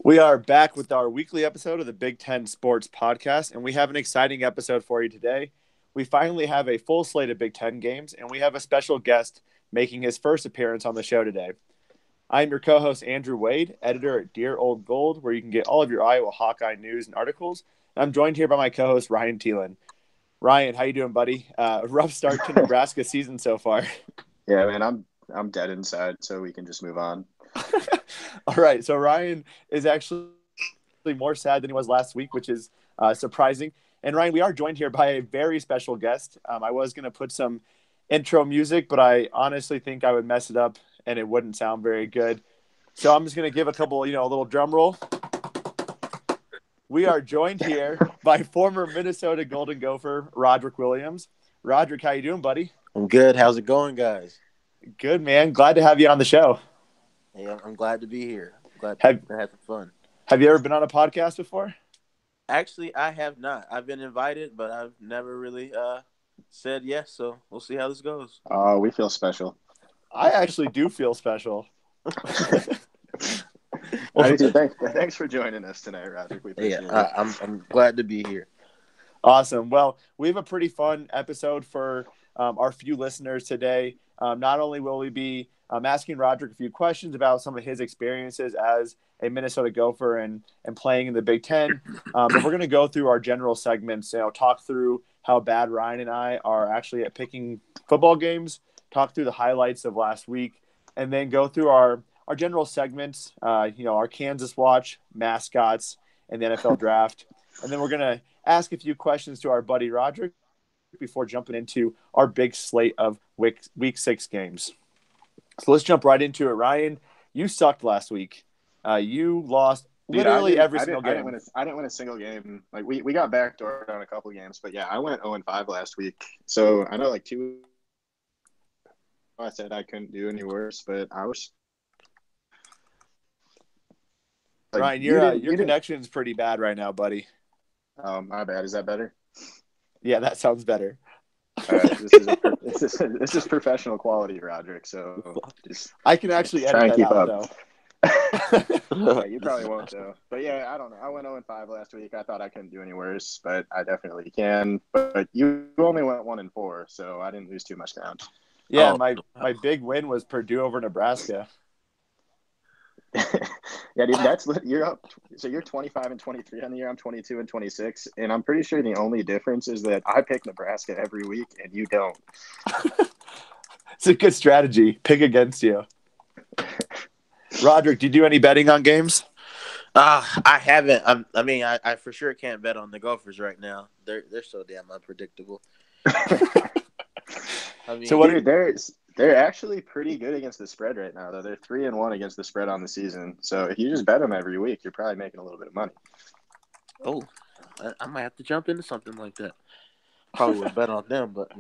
We are back with our weekly episode of the Big Ten Sports Podcast, and we have an exciting episode for you today. We finally have a full slate of Big Ten games, and we have a special guest making his first appearance on the show today. I'm your co-host, Andrew Wade, editor at Dear Old Gold, where you can get all of your Iowa Hawkeye news and articles. And I'm joined here by my co-host, Ryan Thielen. Ryan, how you doing, buddy? Rough start to Nebraska season so far. Yeah, man, I'm dead inside, so we can just move on. All right, so Ryan is actually more sad than he was last week, which is surprising. And Ryan, we are joined here by a very special guest. I was going to put some intro music, but I honestly think I would mess it up and it wouldn't sound very good. So I'm just going to give a couple, a little drum roll. We are joined here by former Minnesota Golden Gopher Roderick Williams. Roderick, how you doing, buddy? I'm good. How's it going, guys? Good, man. Glad to have you on the show. Hey, I'm glad to be here. I'm glad to have some fun. Have you ever been on a podcast before? Actually, I have not. I've been invited, but I've never really said yes. So we'll see how this goes. Oh, we feel special. I actually do feel special. Well, thanks for joining us tonight, Roderick. We appreciate it. I'm glad to be here. Awesome. Well, we have a pretty fun episode for our few listeners today. Not only will we be asking Roderick a few questions about some of his experiences as a Minnesota Gopher and playing in the Big Ten, but we're going to go through our general segments, talk through how bad Ryan and I are actually at picking football games, talk through the highlights of last week, and then go through our general segments, our Kansas Watch, mascots, and the NFL Draft. And then we're going to ask a few questions to our buddy Roderick before jumping into our big slate of week 6 games. So let's jump right into it. Ryan, you sucked last week. You lost literally every single game. I didn't win a single game. Like we got backdoored on a couple of games, but yeah, I went 0-5 last week. So I know I said I couldn't do any worse, but I was. Ryan, your connection's pretty bad right now, buddy. My bad. Is that better? Yeah, that sounds better. All right, this is professional quality, Roderick. So I can actually try and keep out, up. Yeah, you probably won't though. But yeah, I don't know. I went 0-5 last week. I thought I couldn't do any worse, but I definitely can. But you only went 1-4, so I didn't lose too much ground. Yeah, my big win was Purdue over Nebraska. Yeah, dude, you're up. So you're 25-23 on the year. I'm 22-26, and I'm pretty sure the only difference is that I pick Nebraska every week and you don't. It's a good strategy. Pick against you. Roderick, do you do any betting on games? I haven't. I for sure can't bet on the Gophers right now. They're so damn unpredictable. They're actually pretty good against the spread right now, though. They're 3-1 against the spread on the season. So if you just bet them every week, you're probably making a little bit of money. Oh, I might have to jump into something like that. Probably would bet on them, but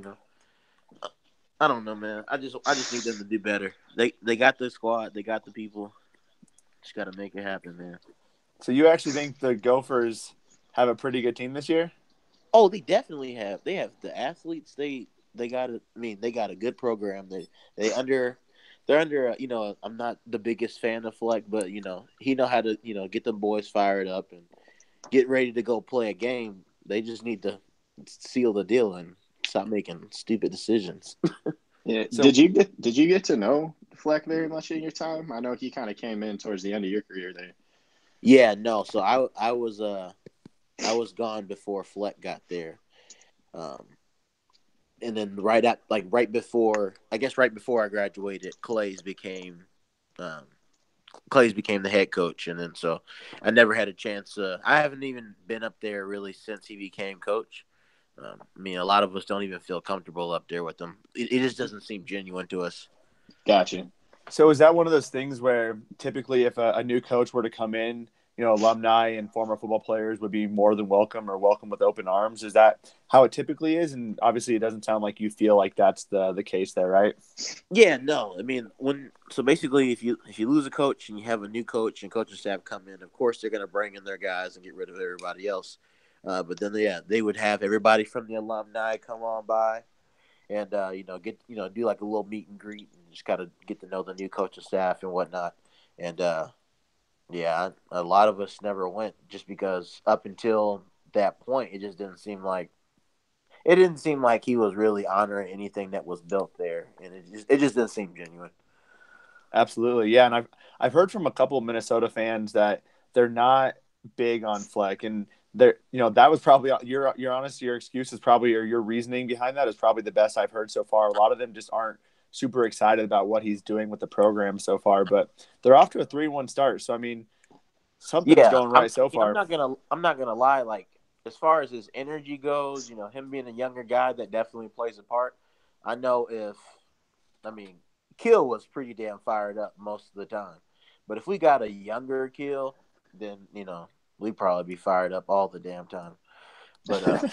I don't know, man. I just need them to do better. They got the squad, they got the people. Just got to make it happen, man. So you actually think the Gophers have a pretty good team this year? Oh, they definitely have. They have the athletes. They got a good program. They're under. I'm not the biggest fan of Fleck, but he know how to get them boys fired up and get ready to go play a game. They just need to seal the deal and stop making stupid decisions. Yeah. So, did you get to know Fleck very much in your time? I know he kind of came in towards the end of your career there. Yeah, no. So I was gone before Fleck got there. And then right before I graduated, Clays became the head coach, and then so I never had a chance. I haven't even been up there really since he became coach. A lot of us don't even feel comfortable up there with him. It just doesn't seem genuine to us. Gotcha. So is that one of those things where typically if a new coach were to come in, alumni and former football players would be more than welcome or welcome with open arms? Is that how it typically is? And obviously it doesn't sound like you feel like that's the case there, right? Yeah, no. Basically if you lose a coach and you have a new coach and coaching staff come in, of course they're going to bring in their guys and get rid of everybody else. But then they would have everybody from the alumni come on by and do like a little meet and greet and just kind of get to know the new coaching staff and whatnot. And Yeah, a lot of us never went just because up until that point, it didn't seem like he was really honoring anything that was built there, and it just didn't seem genuine. Absolutely, yeah. And I've heard from a couple of Minnesota fans that they're not big on Fleck, and they're that was probably your honesty, your excuse is probably, or your reasoning behind that is probably the best I've heard so far. A lot of them just aren't super excited about what he's doing with the program so far, but they're off to a 3-1 start. So I mean, something's Yeah, going right so I'm far. not gonna lie. Like as far as his energy goes, him being a younger guy, that definitely plays a part. I know I mean, Kill was pretty damn fired up most of the time, but if we got a younger Kill, then we'd probably be fired up all the damn time. But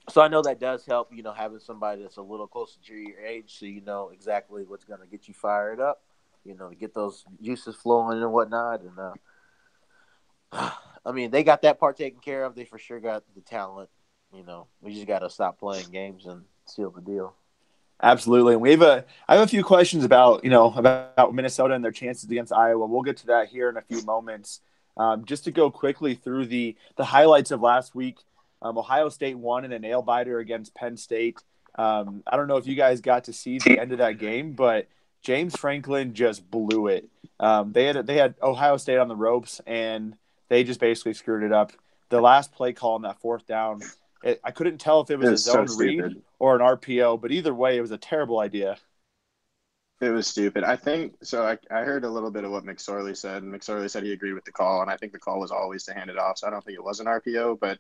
so I know that does help. Having somebody that's a little closer to your age, so you know exactly what's gonna get you fired up. To get those juices flowing and whatnot, and I mean, they got that part taken care of. They for sure got the talent. We just got to stop playing games and seal the deal. Absolutely. And I have a few questions about Minnesota and their chances against Iowa. We'll get to that here in a few moments. Just to go quickly through the highlights of last week, Ohio State won in a nail biter against Penn State. I don't know if you guys got to see the end of that game, but James Franklin just blew it. They had Ohio State on the ropes, and they just basically screwed it up. The last play call on that fourth down, I couldn't tell if it was a zone read or an RPO, but either way, it was a terrible idea. It was stupid. I think so. I heard a little bit of what McSorley said. And McSorley said he agreed with the call, and I think the call was always to hand it off. So I don't think it was an RPO, but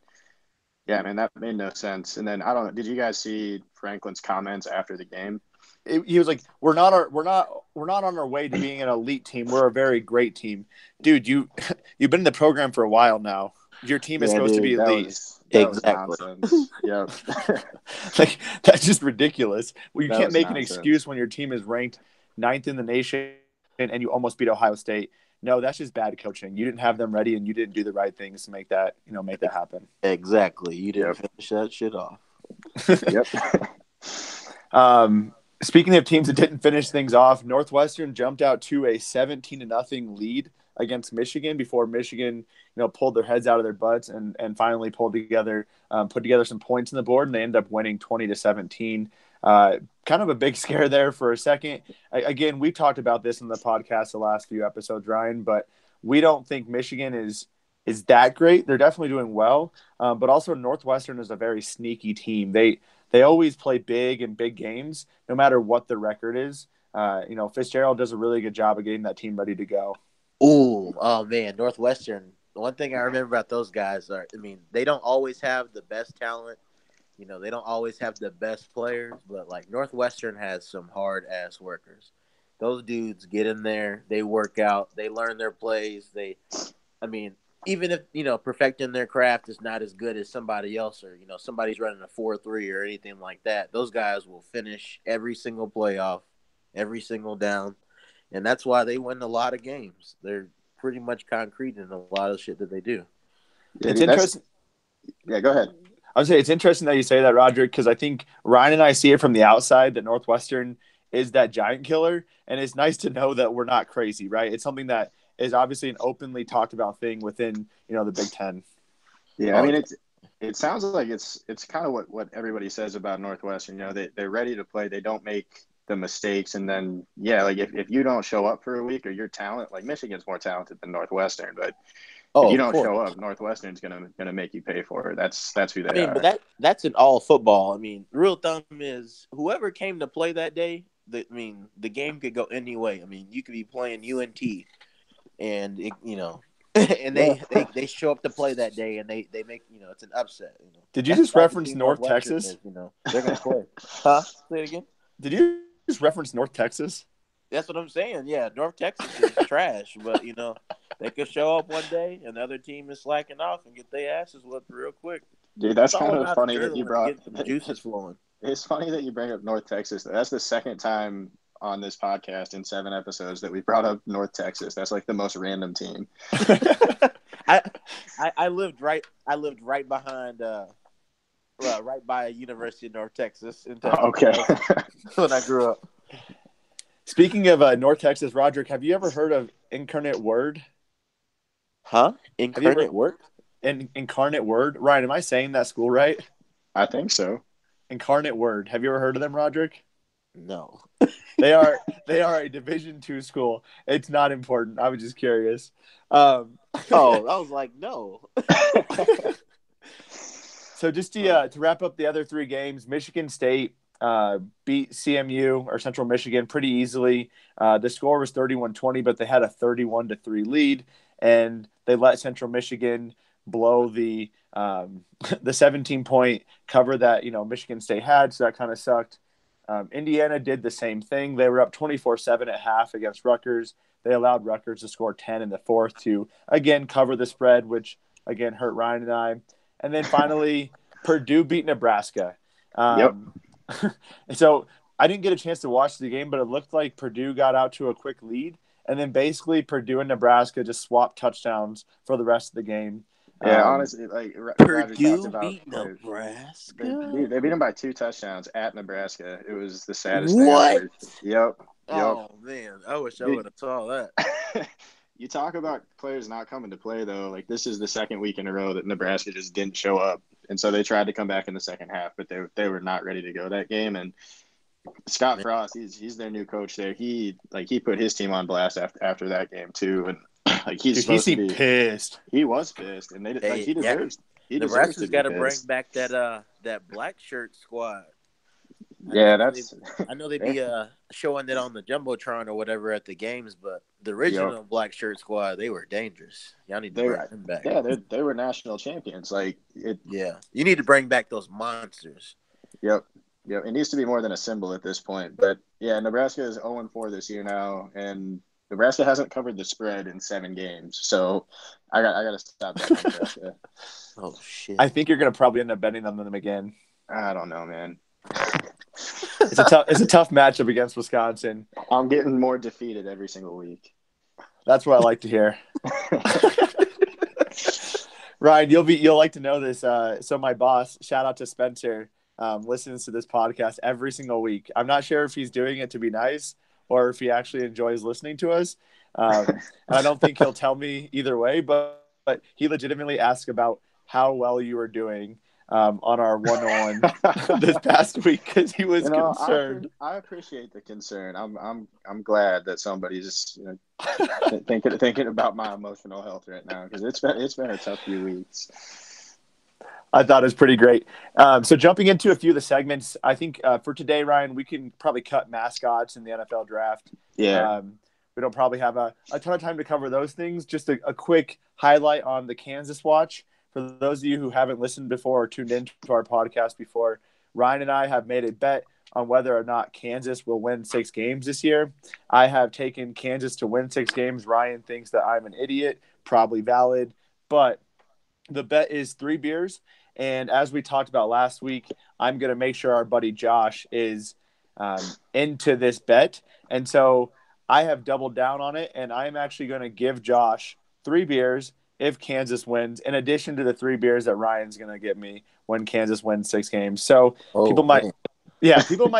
yeah, man, that made no sense. And then I don't know. Did you guys see Franklin's comments after the game? He was like, "We're not on our way to being an elite team. We're a very great team, dude. You've been in the program for a while now. Your team is supposed to be elite." That was nonsense. Yep. Like, that's just ridiculous. Well, you can't make nonsense. an excuse when your team is ranked 9th in the nation and you almost beat Ohio State. No, that's just bad coaching. You didn't have them ready, and you didn't do the right things to make that happen. Exactly. You didn't finish that shit off. Yep. Speaking of teams that didn't finish things off, Northwestern jumped out to a 17-0 lead against Michigan before Michigan, pulled their heads out of their butts and finally put together some points on the board, and they ended up winning 20-17. Kind of a big scare there for a second. Again, we've talked about this in the podcast the last few episodes, Ryan, but we don't think Michigan is that great. They're definitely doing well, but also Northwestern is a very sneaky team. They always play big in big games, no matter what the record is. Fitzgerald does a really good job of getting that team ready to go. Oh man, Northwestern. One thing I remember about those guys they don't always have the best talent. They don't always have the best players, but like Northwestern has some hard ass workers. Those dudes get in there, they work out, they learn their plays. Even if perfecting their craft is not as good as somebody else, or somebody's running a 4-3 or anything like that, those guys will finish every single playoff, every single down. And that's why they win a lot of games. They're pretty much concrete in a lot of shit that they do. It's interesting. Yeah, go ahead. I would say it's interesting that you say that, Roderick, because I think Ryan and I see it from the outside that Northwestern is that giant killer. And it's nice to know that we're not crazy, right? It's something that is obviously an openly talked about thing within, the Big Ten. Yeah, I mean, it sounds like it's kind of what everybody says about Northwestern. They're ready to play. They don't make the mistakes, and then if you don't show up for a week, or your talent, like Michigan's more talented than Northwestern, but if you don't show up, Northwestern's gonna make you pay for it. That's who they are. But that's in all football. The rule of thumb is whoever came to play that day. The game could go any way. You could be playing UNT, and and they show up to play that day, and they make it's an upset. Did you just reference North Texas? They're gonna play. Huh? Say it again. Did you just reference North Texas? That's what I'm saying. Yeah, North Texas is trash, but they could show up one day and the other team is slacking off and get their asses whipped real quick. Dude, that's kind of funny that you brought the juices flowing. It's funny that you bring up North Texas. That's the second time on this podcast in 7 episodes that we brought up North Texas. That's like the most random team. I lived right behind right by University of North Texas in Texas. Okay. When I grew up. Speaking of North Texas, Roderick, have you ever heard of Incarnate Word? Huh? Have you ever Incarnate Word? Incarnate Word? Ryan, am I saying that school right? I think so. Incarnate Word. Have you ever heard of them, Roderick? No. They are a Division II school. It's not important. I was just curious. Um, Oh, I was like, no. so just to wrap up the other three games, Michigan State beat CMU or Central Michigan pretty easily. The score was 31-20, but they had a 31-3 lead, and they let Central Michigan blow the 17-point cover that Michigan State had, so that kind of sucked. Indiana did the same thing. They were up 24-7 at half against Rutgers. They allowed Rutgers to score 10 in the fourth to, again, cover the spread, which, again, hurt Ryan and I. And then finally, Purdue beat Nebraska. Yep. So I didn't get a chance to watch the game, but it looked like Purdue got out to a quick lead. And then basically Purdue and Nebraska just swapped touchdowns for the rest of the game. Yeah, honestly, like Roger talked Purdue about, beat Nebraska. they beat them by 2 touchdowns at Nebraska. It was the saddest What? thing ever. Yep. Oh man, I wish I would have saw that. You talk about players not coming to play though. Like this is the second week in a row that Nebraska just didn't show up, and so they tried to come back in the second half, but they were not ready to go that game. And Scott Frost, he's their new coach there. He put his team on blast after that game too, and like he seemed pissed. He was pissed, and he deserves. He Nebraska's got to bring back that black shirt squad. I know they'd be showing it on the jumbotron or whatever at the games, but the original black shirt squad, they were dangerous. Y'all need to bring them back. Yeah, they were national champions. You need to bring back those monsters. Yep. It needs to be more than a symbol at this point. But yeah, Nebraska is 0-4 this year now, and Nebraska hasn't covered the spread in 7 games. So I got to stop that. Nebraska. Oh shit! I think you're gonna probably end up betting on them again. I don't know, man. It's a tough matchup against Wisconsin. I'm getting more defeated every single week. That's what I like to hear. Ryan, you'll like to know this. So my boss, shout out to Spencer, listens to this podcast every single week. I'm not sure if he's doing it to be nice or if he actually enjoys listening to us. And I don't think he'll tell me either way, but he legitimately asked about how well you were doing on our 1-on-1 this past week because he was concerned. I appreciate the concern. I'm glad that somebody's thinking about my emotional health right now because it's been a tough few weeks. I thought it was pretty great. So jumping into a few of the segments, I think for today, Ryan, we can probably cut mascots in the NFL draft. Yeah. We don't probably have a ton of time to cover those things. Just a quick highlight on the Kansas Watch. For those of you who haven't listened before or tuned into our podcast before, Ryan and I have made a bet on whether or not Kansas will win 6 games this year. I have taken Kansas to win 6 games. Ryan thinks that I'm an idiot, probably valid, but the bet is 3 beers. And as we talked about last week, I'm going to make sure our buddy Josh is into this bet. And so I have doubled down on it, and I'm actually going to give Josh 3 beers if Kansas wins, in addition to the 3 beers that Ryan's going to get me when Kansas wins 6 games. So people might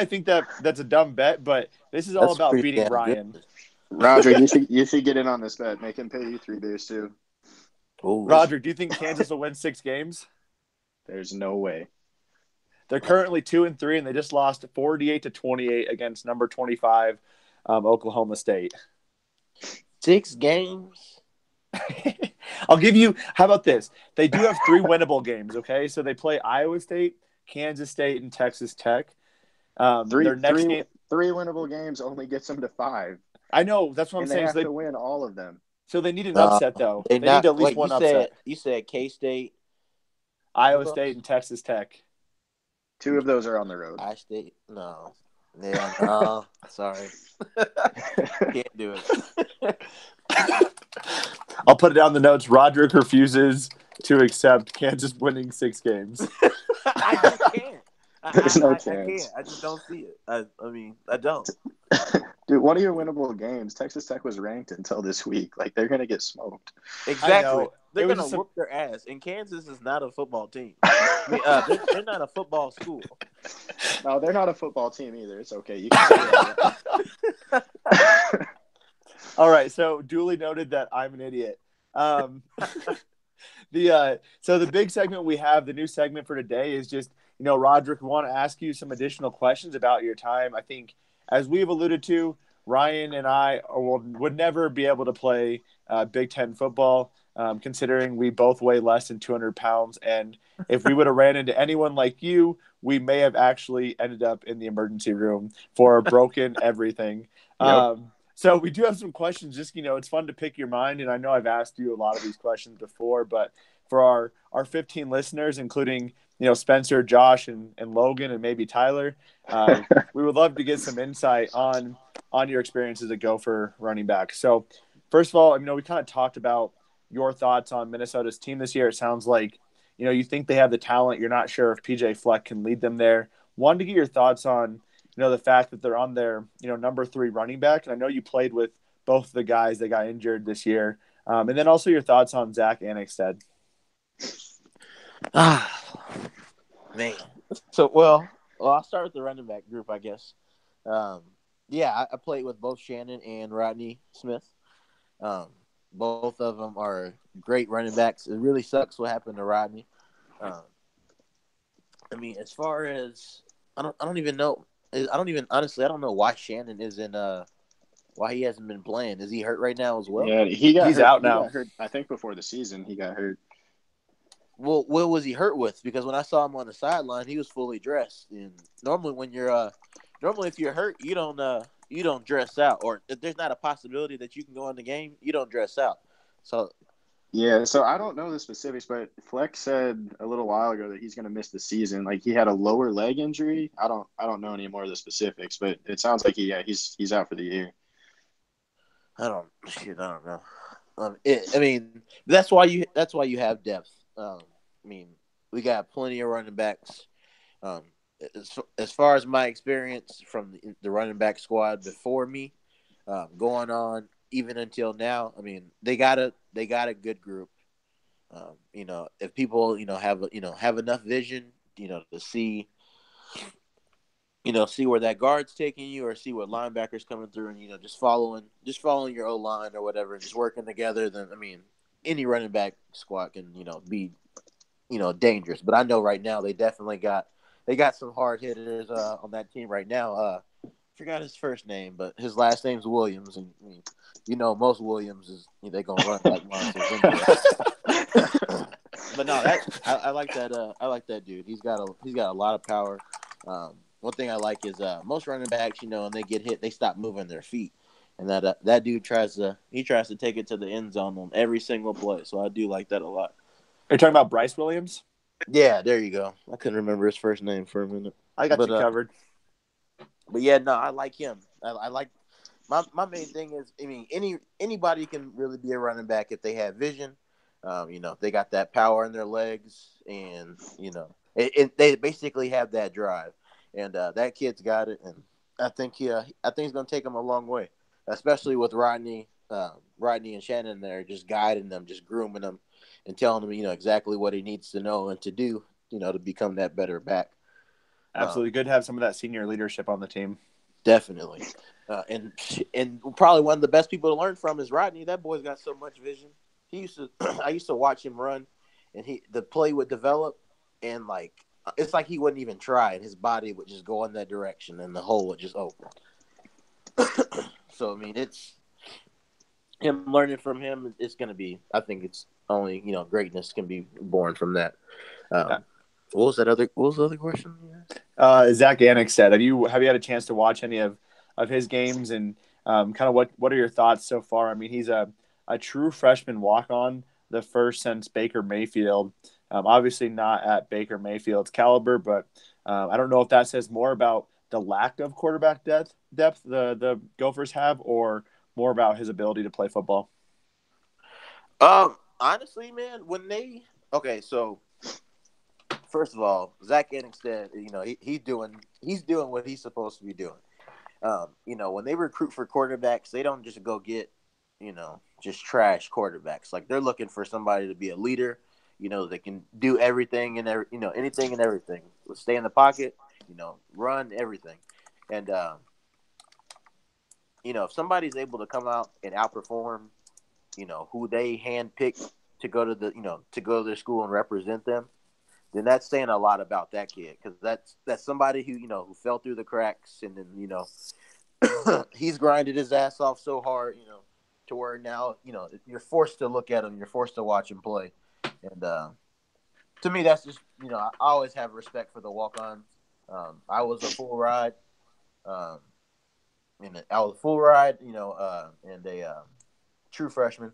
think that that's a dumb bet, but this is all about beating Ryan. Good. Roger, you should get in on this bet. Make him pay you 3 beers too. Ooh. Roger, do you think Kansas will win 6 games? There's no way. They're currently 2-3, and they just lost 48-28 against number 25 Oklahoma State. 6 games. I'll give you – how about this? They do have 3 winnable games, okay? So they play Iowa State, Kansas State, and Texas Tech. Their next game, 3 winnable games only gets them to 5. I know. That's what I'm saying. They have to win all of them. So they need an upset, though. They need at least one upset. You said K-State, Iowa State, and Texas Tech. 2 of those are on the road. Iowa State? No. Yeah, no. Sorry. Can't do it. I'll put it down the notes. Roderick refuses to accept Kansas winning 6 games. I just can't. There's no chance. I can't. I just don't see it. I mean, I don't. Dude, one of your winnable games, Texas Tech was ranked until this week. Like, they're going to get smoked. Exactly. They're going to whoop their ass. And Kansas is not a football team. I mean, they're not a football school. No, they're not a football team either. It's okay. You can say that. All right, so duly noted that I'm an idiot. Um, so the big segment we have, the new segment for today is just, Roderick, we want to ask you some additional questions about your time. I think, as we've alluded to, Ryan and I would never be able to play Big Ten football, considering we both weigh less than 200 pounds. And if we would have ran into anyone like you, we may have actually ended up in the emergency room for broken everything. Yep. So we do have some questions. Just, it's fun to pick your mind. And I know I've asked you a lot of these questions before, but for our 15 listeners, including, Spencer, Josh, and Logan, and maybe Tyler, we would love to get some insight on your experience as a Gopher running back. So first of all, we kind of talked about your thoughts on Minnesota's team this year. It sounds like, you think they have the talent. You're not sure if PJ Fleck can lead them there. Wanted to get your thoughts on, the fact that they're on their, number 3 running back. And I know you played with both the guys that got injured this year. And then also your thoughts on Zach Annexstad. Man. So, well, I'll start with the running back group, I guess. Yeah, I played with both Shannon and Rodney Smith. Both of them are great running backs. It really sucks what happened to Rodney. As far as I don't even know. Honestly, I don't know why Shannon isn't why he hasn't been playing. Is he hurt right now as well? Yeah, he's hurt. Out now. He got hurt, I think, before the season. He got hurt. Well, what was he hurt with? Because when I saw him on the sideline, he was fully dressed. And normally, when you're if you're hurt, you don't dress out, or if there's not a possibility that you can go in the game, you don't dress out. So. Yeah, so I don't know the specifics, but Fleck said a little while ago that he's going to miss the season. Like, he had a lower leg injury. I don't know any more of the specifics, but it sounds like he's out for the year. I don't know. That's why you have depth. We got plenty of running backs. As far as my experience from the running back squad before me, going on even until now, they got a good group. If people have enough vision, to see where that guard's taking you, or see what linebacker's coming through, and just following your O-line or whatever, and just working together, then any running back squad can be dangerous. But I know right now they definitely got some hard hitters on that team right now. Forgot his first name, but his last name's Williams, and most Williams is they gonna run like monsters anyway. But no, I like that. I like that dude. He's got a lot of power. One thing I like is most running backs, when they get hit, they stop moving their feet, and that dude tries to take it to the end zone on every single play. So I do like that a lot. Are you talking about Bryce Williams? Yeah, there you go. I couldn't remember his first name for a minute. I got you covered. But yeah, no, I like him. I like my main thing is, anybody can really be a running back if they have vision. If they got that power in their legs, and they basically have that drive. And that kid's got it, and I think it's gonna take him a long way, especially with Rodney and Shannon there, just guiding them, just grooming them, and telling him, exactly what he needs to know and to do, to become that better back. Absolutely. Good to have some of that senior leadership on the team. Definitely. And probably one of the best people to learn from is Rodney. That boy's got so much vision. I used to watch him run, and the play would develop, and it's like he wouldn't even try, and his body would just go in that direction, and the hole would just open. So, it's him learning from him. It's going to be, I think it's only, greatness can be born from that. What was the other question? Zach Annexstad. Have you had a chance to watch any of his games, and kind of what are your thoughts so far? He's a true freshman walk-on, the first since Baker Mayfield. Obviously not at Baker Mayfield's caliber, but I don't know if that says more about the lack of quarterback depth the Gophers have, or more about his ability to play football. Honestly, man, so first of all, Zach Annexstad, he's doing what he's supposed to be doing. When they recruit for quarterbacks, they don't just go get, just trash quarterbacks. Like, they're looking for somebody to be a leader, that can do everything and anything and everything. Stay in the pocket, run everything. And if somebody's able to come out and outperform who they handpick to go to their school and represent them, then that's saying a lot about that kid, because that's somebody who fell through the cracks, and then he's grinded his ass off so hard, to where now you're forced to look at him, you're forced to watch him play, and to me that's just I always have respect for the walk-ons. I was a full ride, and and a true freshman.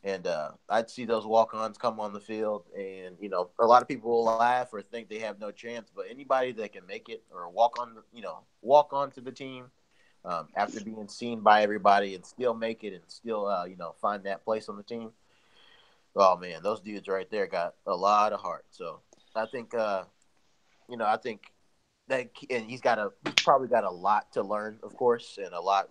And I'd see those walk-ons come on the field, and a lot of people will laugh or think they have no chance. But anybody that can make it or walk onto the team after being seen by everybody and still make it and still find that place on the team. Oh man, those dudes right there got a lot of heart. So I think I think that, and he's probably got a lot to learn, of course, and a lot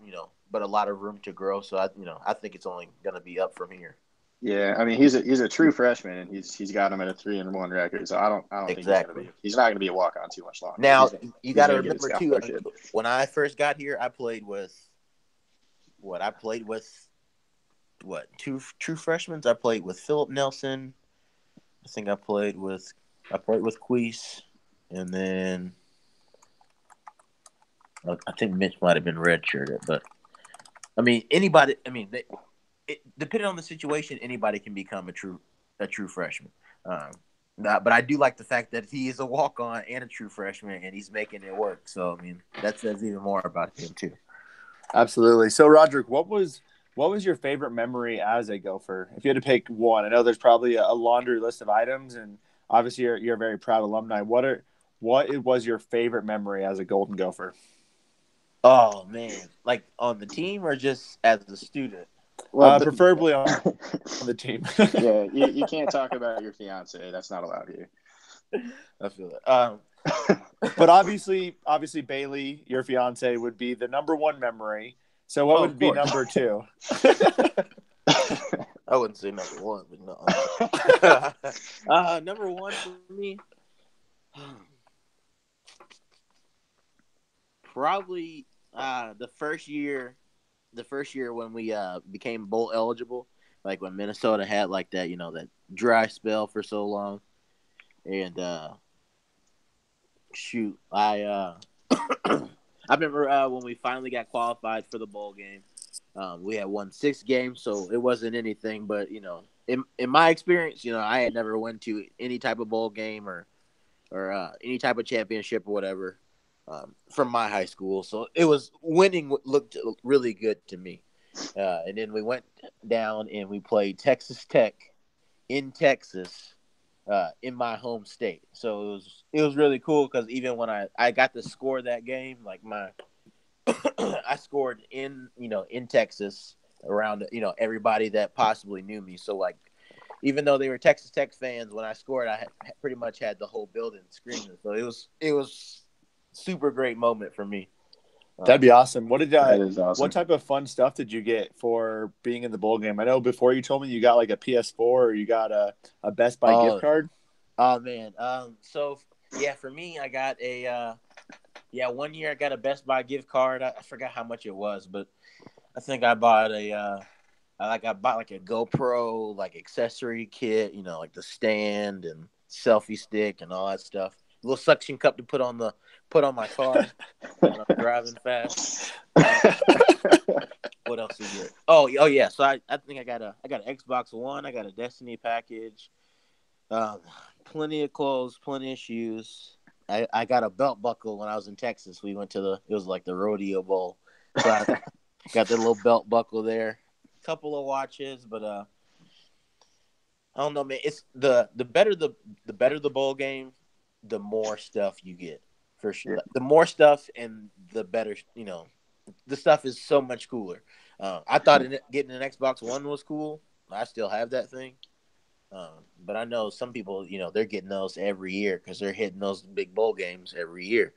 but a lot of room to grow. So I think it's only going to be up from here. Yeah, I mean he's a true freshman, and he's got him at a 3-1 record. So I don't Exactly. think he's not going to be a walk on too much longer. Now you got to gonna get remember his too. scholarship. When I first got here, I played with two true freshmen. I played with Philip Nelson. I think I played with Queese, and then I think Mitch might have been redshirted. But I mean, anybody. I mean, depending on the situation, anybody can become a true freshman. But I do like the fact that he is a walk-on and a true freshman, and he's making it work. So I mean, that says even more about him too. Absolutely. So, Roderick, what was your favorite memory as a Gopher? If you had to pick one, I know there's probably a laundry list of items, and obviously you're a very proud alumni. What was your favorite memory as a Golden Gopher? Oh man, like on the team or just as a student? Well, preferably on the team. Yeah, you can't talk about your fiance. That's not allowed here. I feel it. But obviously, Bailey, your fiance, would be the number one memory. So what would be number two? I wouldn't say number one, but no. Number one for me, probably the first year when we became bowl eligible, like when Minnesota had like that, that dry spell for so long, and I remember when we finally got qualified for the bowl game. We had won 6 games, so it wasn't anything. But in my experience, I had never went to any type of bowl game or any type of championship or whatever from my high school. So it was winning looked really good to me. And then we went down and we played Texas Tech in Texas. In my home state, so it was really cool because even when I got to score that game, like I scored in Texas around everybody that possibly knew me. So like even though they were Texas Tech fans, when I scored, I pretty much had the whole building screaming. So it was super great moment for me. That'd be awesome. That is awesome. What type of fun stuff did you get for being in the bowl game? I know before you told me you got like a PS4 or you got a Best Buy gift card. Oh man. So yeah, for me, I got one year I got a Best Buy gift card. I forgot how much it was, but I think I bought I bought like a GoPro like accessory kit, like the stand and selfie stick and all that stuff. A little suction cup to put on my car when I'm driving fast. What else is it? Oh yeah. So I think I got an Xbox One. I got a Destiny package. Plenty of clothes, plenty of shoes. I got a belt buckle when I was in Texas. We went to it was like the rodeo bowl. So I got the little belt buckle there. A couple of watches, but I don't know, man. It's the better the bowl game, the more stuff you get, for sure. Yeah. The more stuff and the better, the stuff is so much cooler. I thought getting an Xbox One was cool. I still have that thing. But I know some people, they're getting those every year because they're hitting those big bowl games every year.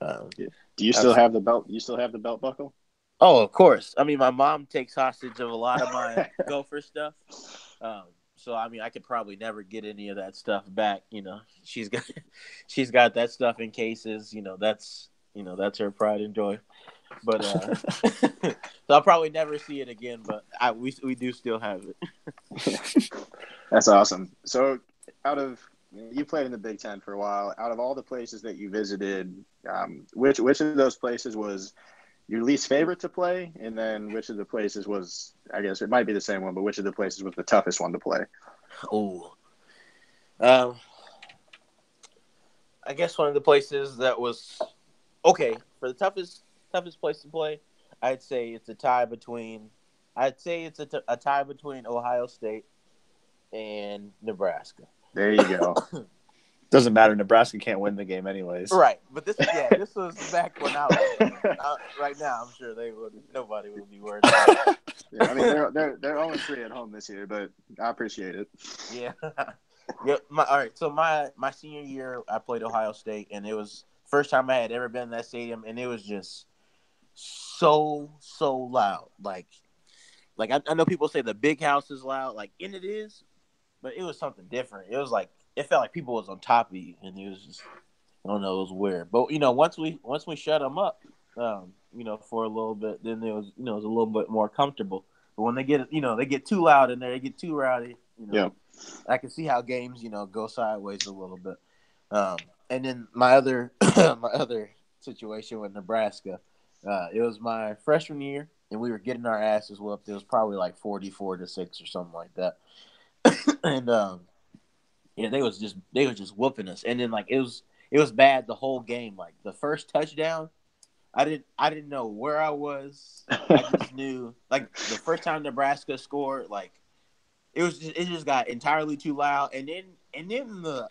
Do you still have the belt? You still have the belt buckle? Oh, of course. I mean, my mom takes hostage of a lot of my Gopher stuff. So I mean, I could probably never get any of that stuff back. She's got that stuff in cases. That's her pride and joy. But so I'll probably never see it again. But we do still have it. That's awesome. So, you played in the Big Ten for a while. Out of all the places that you visited, which of those places was your least favorite to play? And then which of the places was, I guess it might be the same one, but which of the places was the toughest one to play? Oh, I guess one of the places that was okay for the toughest place to play. I'd say it's a tie between Ohio State and Nebraska. There you go. Doesn't matter. Nebraska can't win the game anyways. Right, but this was back when I was. Right now, I'm sure nobody would be worried about it. Yeah, I mean they're 0-3 at home this year, but I appreciate it. Yeah. Yeah. All right. So my senior year, I played Ohio State, and it was first time I had ever been in that stadium, and it was just so loud. Like I know people say the big house is loud, and it is, but it was something different. It was like it felt like people was on top of you, and it was just I don't know, it was weird. But once we shut them up, for a little bit, then it was it was a little bit more comfortable. But when they get too loud in there, they get too rowdy. Yeah. I can see how games go sideways a little bit. And then my other situation with Nebraska, it was my freshman year, and we were getting our asses whooped. It was probably like 44-6 or something like that. And they was just whooping us. And then it was bad the whole game. Like the first touchdown, I didn't know where I was. I just knew the first time Nebraska scored, it just got entirely too loud. And then the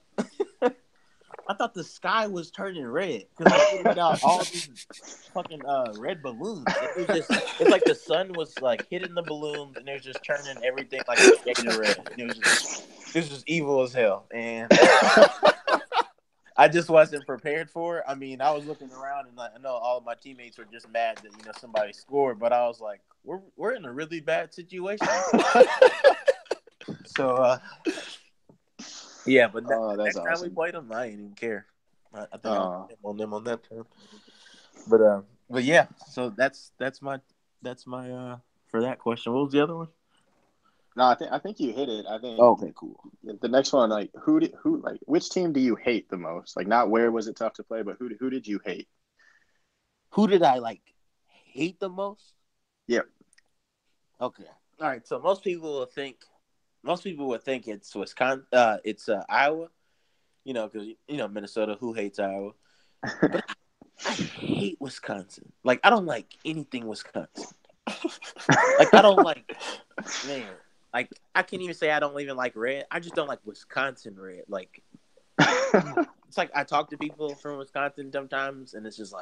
I thought the sky was turning red because they put out all these fucking red balloons. It's like the sun was hitting the balloons, and it was just turning everything a shade of red. And it was just evil as hell, and I just wasn't prepared for it. I mean, I was looking around, and I know all of my teammates were just mad that somebody scored, but I was like, we're in a really bad situation. So. Yeah, but next time we played them, I didn't even care. I think I'm on them on that term. But yeah, so that's my for that question. What was the other one? No, I think you hit it. I think. Okay, cool. The next one, which team do you hate the most? Not where was it tough to play, but who did you hate? Who did I hate the most? Yep. Okay. All right. So most people would think it's Wisconsin. It's Iowa. Because Minnesota. Who hates Iowa? But I hate Wisconsin. I don't like anything Wisconsin. I don't like. Man, I can't even say I don't even like red. I just don't like Wisconsin red. It's I talk to people from Wisconsin sometimes, and it's just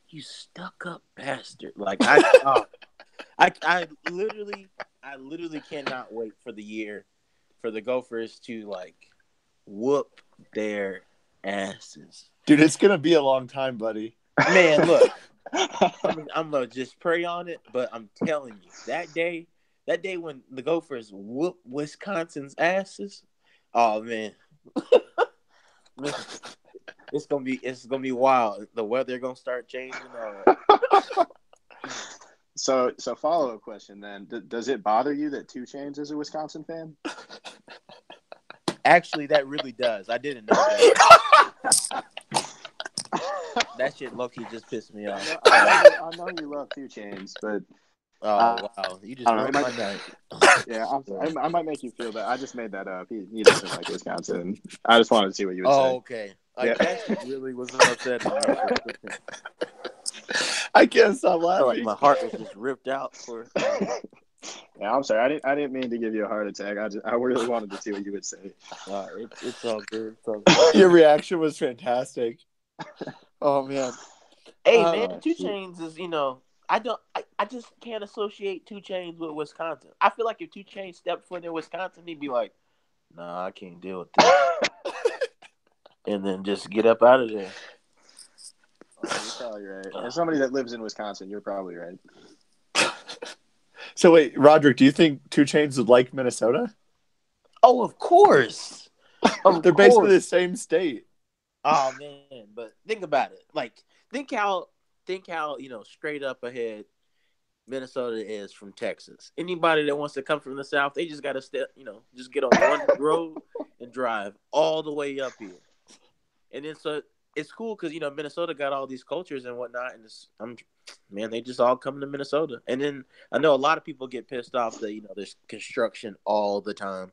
you stuck up bastard. I literally cannot wait for the year for the Gophers to whoop their asses. Dude, it's gonna be a long time, buddy. Man, look, I'm gonna just pray on it, but I'm telling you, that day when the Gophers whoop Wisconsin's asses, oh man, it's gonna be wild. The weather gonna start changing. So follow-up question then. Does it bother you that 2 Chainz is a Wisconsin fan? Actually, that really does. I didn't know that. That shit low-key just pissed me off. I know you love 2 Chainz, but... Oh, wow. You just ruined my night. Yeah, I might make you feel bad. I just made that up. He doesn't like Wisconsin. I just wanted to see what you would say. Oh, okay. That shit really was upset me. I can't stop laughing. My heart was just ripped out for. Yeah, I'm sorry. I didn't mean to give you a heart attack. I really wanted to see what you would say. It's all good. It's all good. Your reaction was fantastic. Oh man. Hey man, 2 Chainz is I just can't associate 2 Chainz with Wisconsin. I feel like if 2 Chainz stepped foot in Wisconsin, he'd be like, "Nah, I can't deal with this," and then just get up out of there. Oh, you're probably right. As somebody that lives in Wisconsin, you're probably right. So wait, Roderick, do you think 2 Chainz would like Minnesota? Oh, of course. They're basically the same state. Oh man, but think about it. Think how think how straight up ahead Minnesota is from Texas. Anybody that wants to come from the South, they just got to just get on one road and drive all the way up here. And then so it's cool because Minnesota got all these cultures and whatnot, and they just all come to Minnesota. And then I know a lot of people get pissed off that there's construction all the time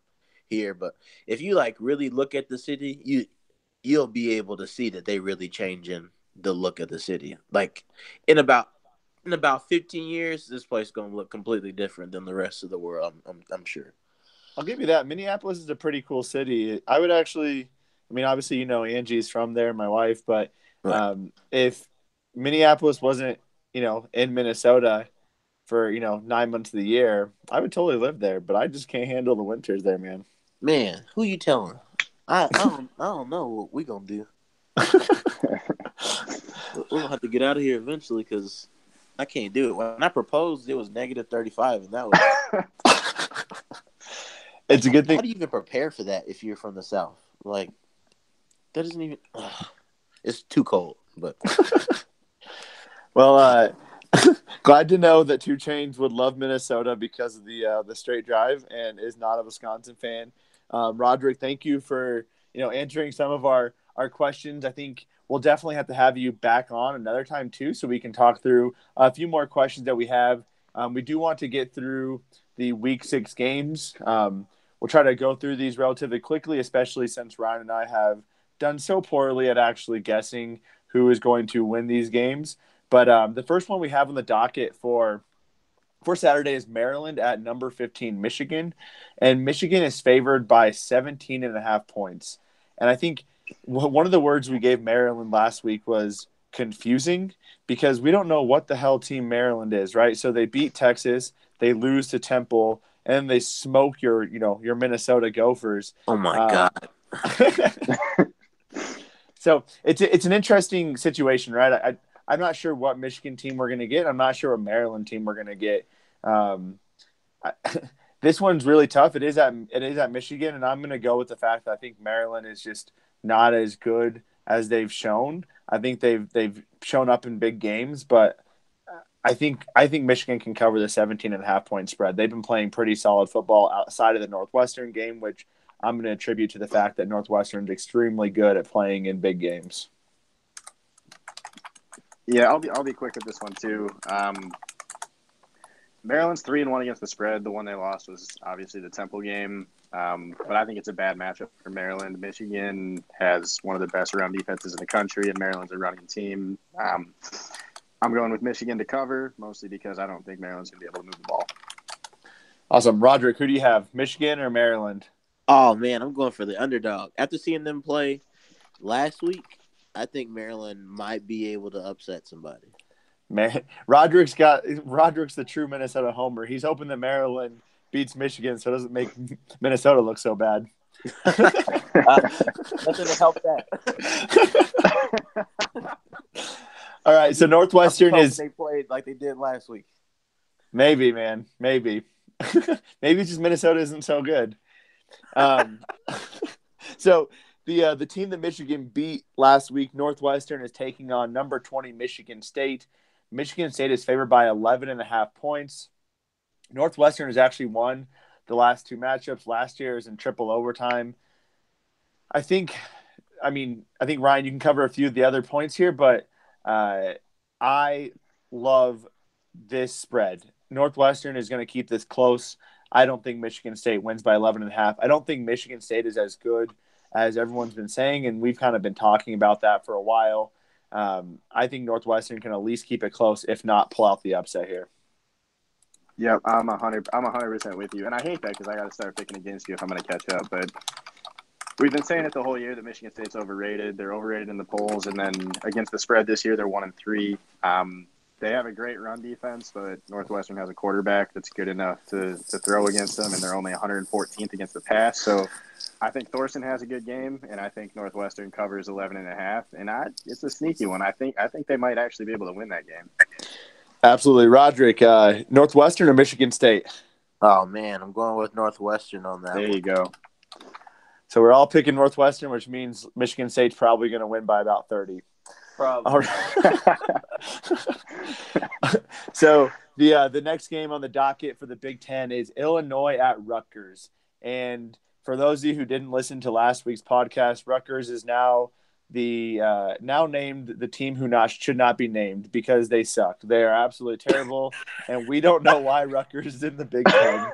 here, but if you really look at the city, you'll be able to see that they really changing the look of the city. Like in about 15 years, this place is gonna look completely different than the rest of the world. I'm sure. I'll give you that. Minneapolis is a pretty cool city. I would actually, obviously, Angie's from there, my wife, but if Minneapolis wasn't, in Minnesota for, 9 months of the year, I would totally live there, but I just can't handle the winters there, man. Man, who you telling? I don't know what we gonna do. We're gonna have to get out of here eventually because I can't do it. When I proposed, it was -35, and that was. It's a good thing. How do you even prepare for that if you're from the South? Like, that doesn't even. It's too cold, but. Well, glad to know that 2 Chainz would love Minnesota because of the straight drive and is not a Wisconsin fan. Roderick, thank you for answering some of our questions. I think we'll definitely have to have you back on another time too, so we can talk through a few more questions that we have. We do want to get through the Week 6 games. We'll try to go through these relatively quickly, especially since Ryan and I have done so poorly at actually guessing who is going to win these games. But the first one we have on the docket for Saturday is Maryland at number 15, Michigan. And Michigan is favored by 17.5 points. And I think one of the words we gave Maryland last week was confusing because we don't know what the hell team Maryland is, right? So they beat Texas, they lose to Temple, and they smoke your Minnesota Gophers. Oh, my God. So it's an interesting situation, right? I'm not sure what Michigan team we're going to get. I'm not sure what Maryland team we're going to get. This one's really tough. It is at Michigan, and I'm going to go with the fact that I think Maryland is just not as good as they've shown. I think they've shown up in big games, but I think Michigan can cover the 17.5 point spread. They've been playing pretty solid football outside of the Northwestern game, which I'm going to attribute to the fact that Northwestern is extremely good at playing in big games. Yeah, I'll be quick with this one too. Maryland's 3-1 against the spread. The one they lost was obviously the Temple game, but I think it's a bad matchup for Maryland. Michigan has one of the best run defenses in the country, and Maryland's a running team. I'm going with Michigan to cover, mostly because I don't think Maryland's going to be able to move the ball. Awesome. Roderick, who do you have, Michigan or Maryland? Oh, man, I'm going for the underdog. After seeing them play last week, I think Maryland might be able to upset somebody. Man, Roderick's the true Minnesota homer. He's hoping that Maryland beats Michigan so it doesn't make Minnesota look so bad. Nothing to help that. All right, so Northwestern is they played like they did last week. Maybe, man, maybe. Maybe it's just Minnesota isn't so good. So the team that Michigan beat last week, Northwestern, is taking on number 20 Michigan State. Michigan State is favored by 11.5 points. Northwestern has actually won the last 2 matchups. Last year is in triple overtime. I think Ryan, you can cover a few of the other points here, but I love this spread. Northwestern is going to keep this close. I don't think Michigan State wins by 11.5. I don't think Michigan State is as good as everyone's been saying, and we've kind of been talking about that for a while. I think Northwestern can at least keep it close, if not pull out the upset here. Yeah, I'm 100% with you, and I hate that because I got to start picking against you if I'm going to catch up. But we've been saying it the whole year that Michigan State's overrated. They're overrated in the polls, and then against the spread this year, they're 1-3. They have a great run defense, but Northwestern has a quarterback that's good enough to throw against them, and they're only 114th against the pass. So I think Thorson has a good game, and I think Northwestern covers 11.5. And it's a sneaky one. I think they might actually be able to win that game. Absolutely. Roderick, Northwestern or Michigan State? Oh, man, I'm going with Northwestern on that. There you go. So we're all picking Northwestern, which means Michigan State's probably going to win by about 30. problem. All right. So the next game on the docket for the Big Ten is Illinois at Rutgers. And for those of you who didn't listen to last week's podcast, Rutgers is now now named the team who should not be named because they sucked. They are absolutely terrible, and we don't know why Rutgers is in the Big Ten.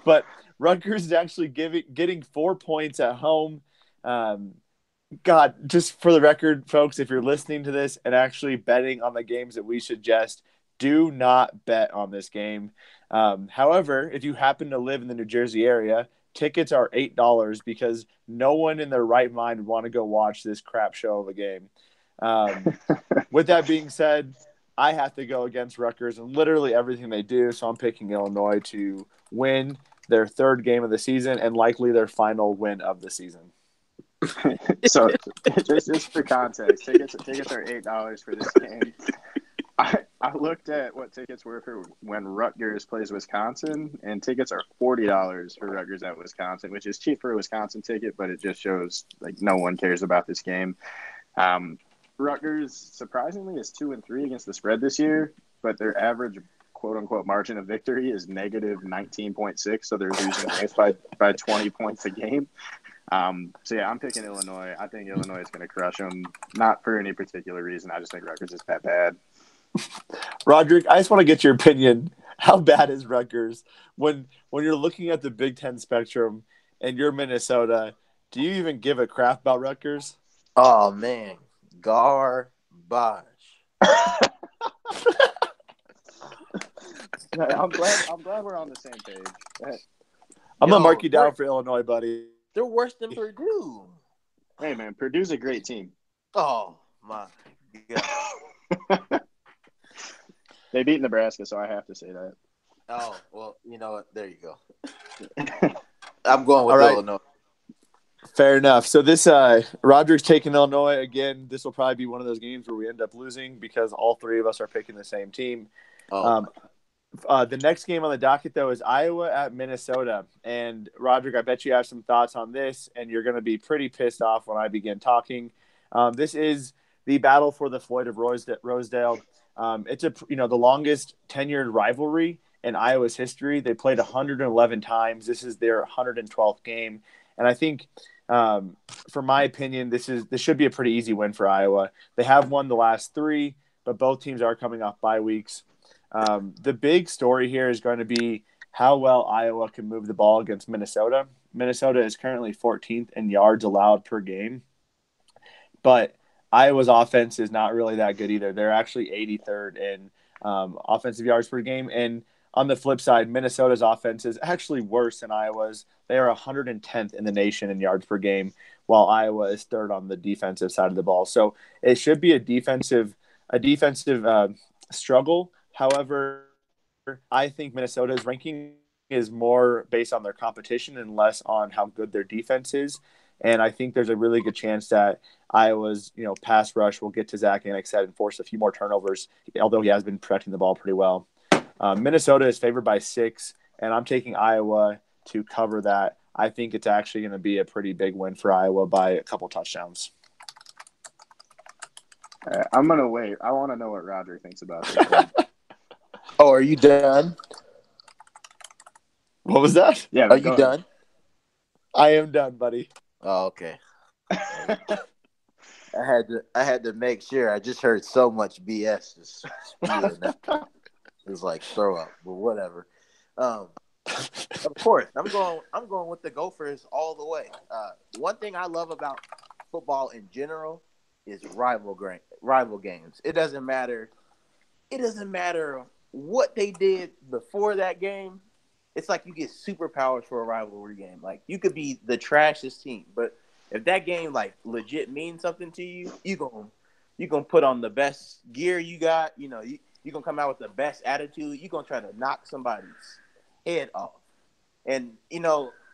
But Rutgers is actually getting 4 points at home. God, just for the record, folks, if you're listening to this and actually betting on the games that we suggest, do not bet on this game. However, if you happen to live in the New Jersey area, tickets are $8 because no one in their right mind would want to go watch this crap show of a game. With that being said, I have to go against Rutgers in literally everything they do, so I'm picking Illinois to win their third game of the season and likely their final win of the season. So just for context, tickets are $8 for this game. I looked at what tickets were for when Rutgers plays Wisconsin, and tickets are $40 for Rutgers at Wisconsin, which is cheap for a Wisconsin ticket, but it just shows like no one cares about this game. Rutgers surprisingly is 2-3 against the spread this year, but their average quote unquote margin of victory is negative 19.6, so they're losing games by 20 points a game. So yeah, I'm picking Illinois. I think Illinois is going to crush them, not for any particular reason. I just think Rutgers is that bad. Roderick, I just want to get your opinion. How bad is Rutgers when you're looking at the Big Ten spectrum and you're Minnesota? Do you even give a crap about Rutgers? Oh man, garbage. I'm glad we're on the same page. I'm gonna mark you down for Illinois, buddy. They're worse than Purdue. Hey man, Purdue's a great team. Oh my god. They beat Nebraska, so I have to say that. Oh well, you know what? There you go. I'm going with Illinois. Fair enough. So this Roderick's taking Illinois again. This will probably be one of those games where we end up losing because all three of us are picking the same team. The next game on the docket, though, is Iowa at Minnesota. And, Roderick, I bet you have some thoughts on this, and you're going to be pretty pissed off when I begin talking. This is the battle for the Floyd of Rosedale. It's the longest tenured rivalry in Iowa's history. They played 111 times. This is their 112th game. And I think, for my opinion, this should be a pretty easy win for Iowa. They have won the last three, but both teams are coming off bye weeks. The big story here is going to be how well Iowa can move the ball against Minnesota. Minnesota is currently 14th in yards allowed per game, but Iowa's offense is not really that good either. They're actually 83rd in offensive yards per game. And on the flip side, Minnesota's offense is actually worse than Iowa's. They are 110th in the nation in yards per game, while Iowa is third on the defensive side of the ball. So it should be a defensive struggle. However, I think Minnesota's ranking is more based on their competition and less on how good their defense is. And I think there's a really good chance that Iowa's, pass rush will get to Zach Annexstad and force a few more turnovers, although he has been protecting the ball pretty well. Minnesota is favored by 6, and I'm taking Iowa to cover that. I think it's actually going to be a pretty big win for Iowa by a couple touchdowns. I'm going to wait. I want to know what Roger thinks about this. Oh, are you done? What was that? Yeah. Are you done? I am done, buddy. Oh, okay. I had to make sure. I just heard so much BS just spewing. It was like throw up, but whatever. Of course, I'm going with the Gophers all the way. One thing I love about football in general is rival games. It doesn't matter what they did before that game. It's like you get superpowers for a rivalry game. Like you could be the trashiest team, but if that game like legit means something to you, you gonna put on the best gear you got. You gonna come out with the best attitude. You gonna try to knock somebody's head off. And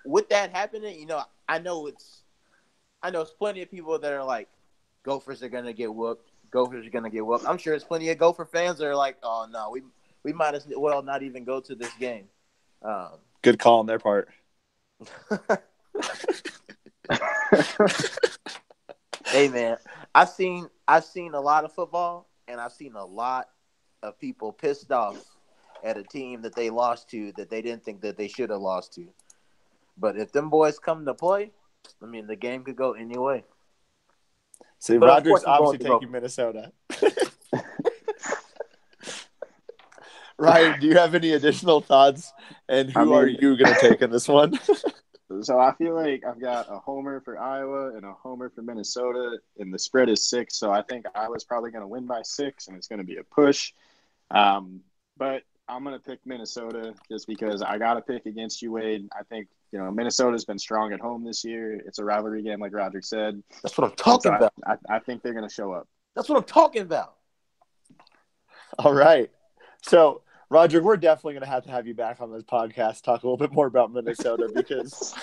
with that happening, I know it's plenty of people that are like, Gophers are gonna get whooped. Gophers are gonna get whooped. I'm sure there's plenty of Gopher fans that are like, oh no, we might as well not even go to this game. Good call on their part. Hey man, I've seen a lot of football, and I've seen a lot of people pissed off at a team that they lost to that they didn't think that they should have lost to. But if them boys come to play, I mean, the game could go any way. See, But Roderick's unfortunately, obviously taking Minnesota. Ryan, do you have any additional thoughts? And who are you going to take in this one? So I feel like I've got a homer for Iowa and a homer for Minnesota, and the spread is 6. So I think Iowa's probably going to win by 6, and it's going to be a push. But I'm going to pick Minnesota just because I got to pick against you, Wade. I think, Minnesota's been strong at home this year. It's a rivalry game, like Roderick said. That's what I'm talking about. I think they're going to show up. That's what I'm talking about. All right. So, Roger, we're definitely going to have you back on this podcast, talk a little bit more about Minnesota because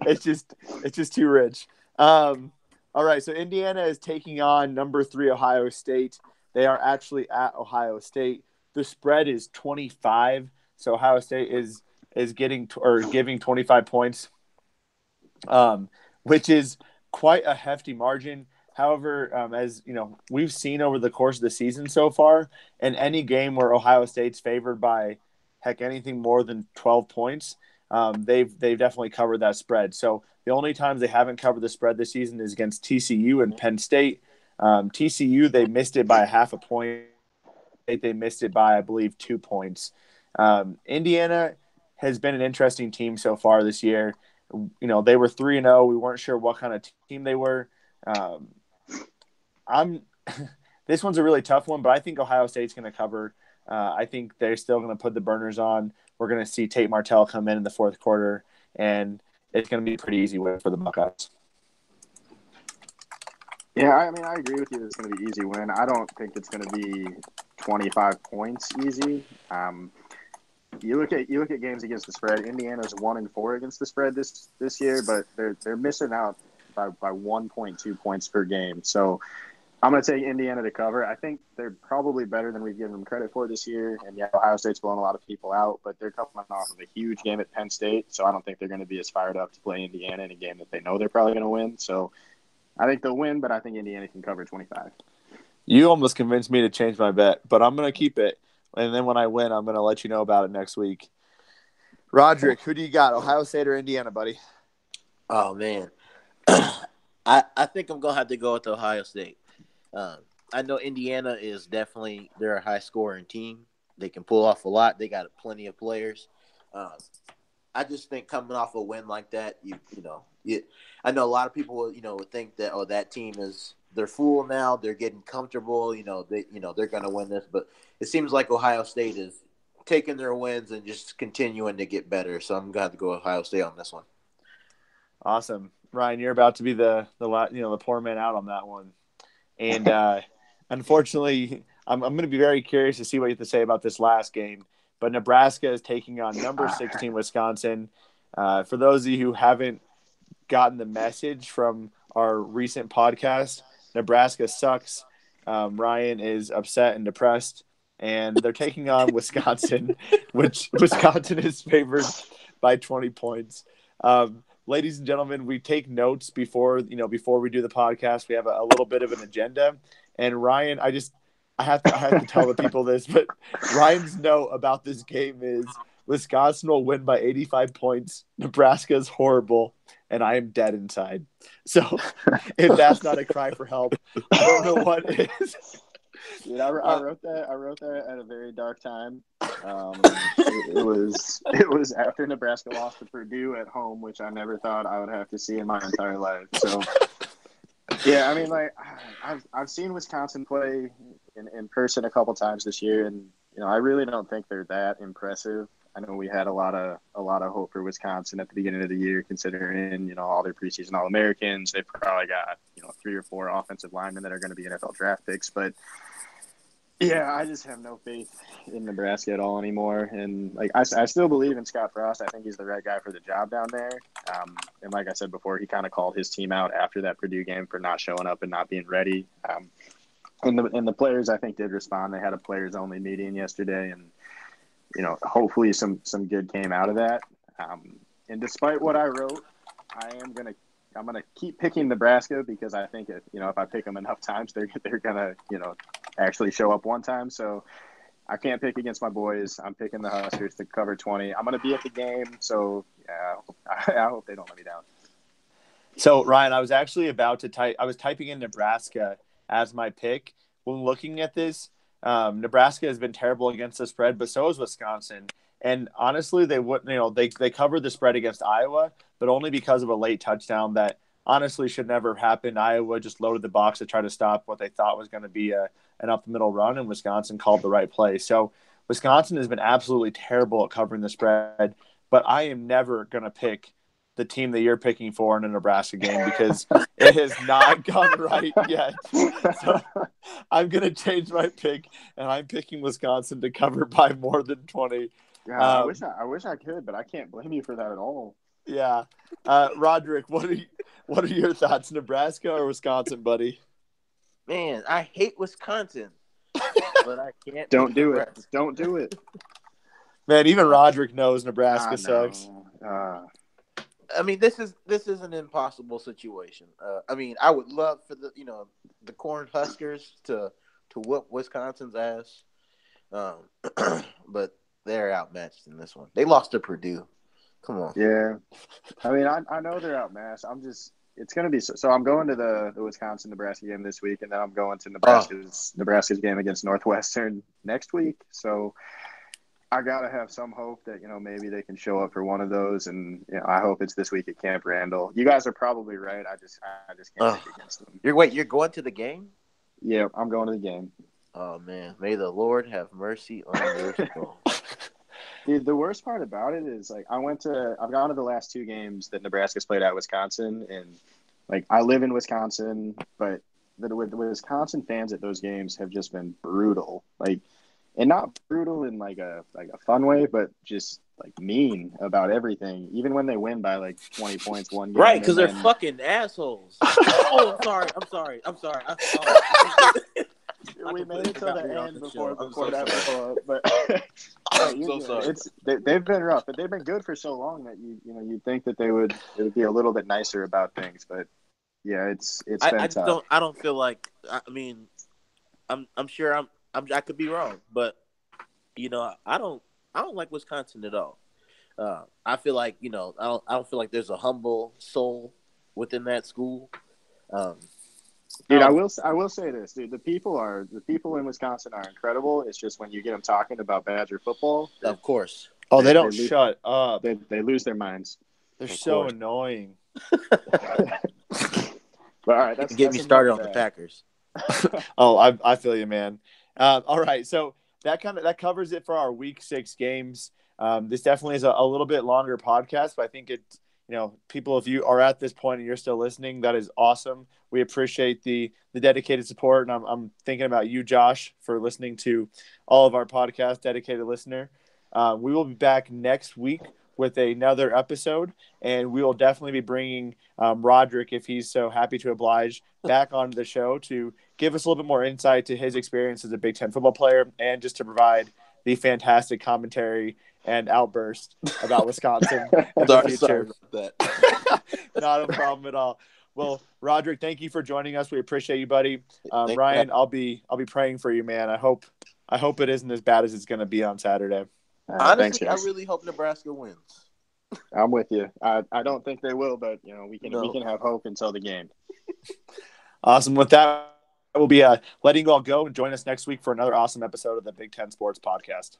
it's just too rich. All right. So Indiana is taking on number 3 Ohio State. They are actually at Ohio State. The spread is 25. So Ohio State is giving 25 points, which is quite a hefty margin. However, as you know, we've seen over the course of the season so far, in any game where Ohio State's favored by anything more than 12 points, they've definitely covered that spread. So the only times they haven't covered the spread this season is against TCU and Penn State. TCU, they missed it by half a point. They missed it by, I believe, 2 points. Indiana has been an interesting team so far this year. They were 3-0. We weren't sure what kind of team they were. This one's a really tough one, but I think Ohio State's going to cover. I think they're still going to put the burners on. We're going to see Tate Martell come in the fourth quarter, and it's going to be a pretty easy win for the Buckeyes. Yeah, I mean, I agree with you that it's going to be an easy win. I don't think it's going to be 25 points easy. You look at games against the spread. Indiana's 1-4 against the spread this year, but they're missing out by 1.2 points per game. So I'm going to take Indiana to cover. I think they're probably better than we've given them credit for this year. And yeah, Ohio State's blown a lot of people out, but they're coming off of a huge game at Penn State. So I don't think they're going to be as fired up to play Indiana in a game that they know they're probably going to win. So I think they'll win, but I think Indiana can cover 25. You almost convinced me to change my bet, but I'm going to keep it. And then when I win, I'm going to let you know about it next week. Roderick, who do you got, Ohio State or Indiana, buddy? Oh, man. I think I'm going to have to go with Ohio State. I know Indiana is definitely – they're a high-scoring team. They can pull off a lot. They got plenty of players. I just think coming off a win like that, I know a lot of people, would think that, that team is – they're full now. They're getting comfortable. They're going to win this. But it seems like Ohio State is taking their wins and just continuing to get better. So I'm going to have to go Ohio State on this one. Awesome. Ryan, you're about to be the poor man out on that one. And unfortunately, I'm going to be very curious to see what you have to say about this last game. But Nebraska is taking on number 16 Wisconsin. For those of you who haven't gotten the message from our recent podcast, Nebraska sucks. Ryan is upset and depressed. And they're taking on Wisconsin, which Wisconsin is favored by 20 points. Ladies and gentlemen, we take notes before we do the podcast. We have a little bit of an agenda. And Ryan, I have to tell the people this, but Ryan's note about this game is Wisconsin will win by 85 points. Nebraska is horrible, and I am dead inside. So if that's not a cry for help, I don't know what is. Dude, I wrote that at a very dark time. It was after Nebraska lost to Purdue at home, which I never thought I would have to see in my entire life. So, yeah, I mean, like I've seen Wisconsin play in person a couple times this year, and I really don't think they're that impressive. I know we had a lot of hope for Wisconsin at the beginning of the year, considering all their preseason All-Americans. They've probably got 3 or 4 offensive linemen that are going to be NFL draft picks, but. Yeah, I just have no faith in Nebraska at all anymore. And, I still believe in Scott Frost. I think he's the right guy for the job down there. And like I said before, he kind of called his team out after that Purdue game for not showing up and not being ready. And the players, I think, did respond. They had a players-only meeting yesterday, and, hopefully some good came out of that. And despite what I wrote, I am going to gonna keep picking Nebraska because I think if I pick them enough times, they're gonna actually show up one time. So I can't pick against my boys. I'm picking the Huskers to cover 20. I'm gonna be at the game, so yeah, I hope they don't let me down. So Ryan, I was actually about to type. I was typing in Nebraska as my pick. When looking at this, Nebraska has been terrible against the spread, but so is Wisconsin. And honestly, they wouldn't. They covered the spread against Iowa, but only because of a late touchdown that honestly should never have happened. Iowa just loaded the box to try to stop what they thought was going to be an up the middle run, and Wisconsin called the right play. So Wisconsin has been absolutely terrible at covering the spread, but I am never going to pick the team that you're picking for in a Nebraska game because it has not gone right yet. So I'm going to change my pick, and I'm picking Wisconsin to cover by more than 20. Yeah, I wish I could, but I can't blame you for that at all. Yeah. Roderick, what are your thoughts, Nebraska or Wisconsin, buddy? Man, I hate Wisconsin, but I can't. Don't do it. Don't do it. Man, even Roderick knows Nebraska sucks. I mean, this is an impossible situation. I mean, I would love for the Corn Huskers to whoop Wisconsin's ass, but they're outmatched in this one. They lost to Purdue. Come on. Yeah, I mean, I know they're outmatched. It's going to be so. I'm going to the Wisconsin Nebraska game this week, and then I'm going to Nebraska's game against Northwestern next week. So I gotta have some hope that maybe they can show up for one of those, and I hope it's this week at Camp Randall. You guys are probably right. I just can't pick against them. You're going to the game? Yeah, I'm going to the game. Oh man, may the Lord have mercy on your soul. Dude, the worst part about it is I've gone to the last two games that Nebraska's played at Wisconsin, and I live in Wisconsin, but the Wisconsin fans at those games have just been brutal. And not brutal in a fun way, but just mean about everything. Even when they win by 20 points one game, right? Because they're fucking assholes. Oh, I'm sorry. We made it to the end before that was but I'm so sorry. They've been rough, but they've been good for so long that you'd think that it would be a little bit nicer about things, but yeah, it's been tough. I don't feel like. I mean, I'm sure I could be wrong, but I don't like Wisconsin at all. I feel like I don't feel like there's a humble soul within that school. Dude, I will say this, dude. The people in Wisconsin are incredible. It's just when you get them talking about Badger football, of course. Oh, they don't shut up. They lose their minds. They're so annoying. But all right, that's get me started on the Packers. Oh, I feel you, man. All right, so that covers it for our Week 6 games. This definitely is a little bit longer podcast, but I think it's people, if you are at this point and you're still listening, that is awesome. We appreciate the dedicated support, and I'm thinking about you, Josh, for listening to all of our podcasts, dedicated listener. We will be back next week with another episode, and we will definitely be bringing Roderick, if he's so happy to oblige, back onto the show to give us a little bit more insight to his experience as a Big Ten football player, and just to provide the fantastic commentary and outburst about Wisconsin in the future. Sorry about that. Not a problem at all. Well, Roderick, thank you for joining us. We appreciate you, buddy. Ryan, I'll be praying for you, man. I hope it isn't as bad as it's going to be on Saturday. Honestly, I really hope Nebraska wins. I'm with you. I don't think they will, but we can have hope until the game. Awesome. With that, we'll be letting you all go, and join us next week for another awesome episode of the Big Ten Sports Podcast.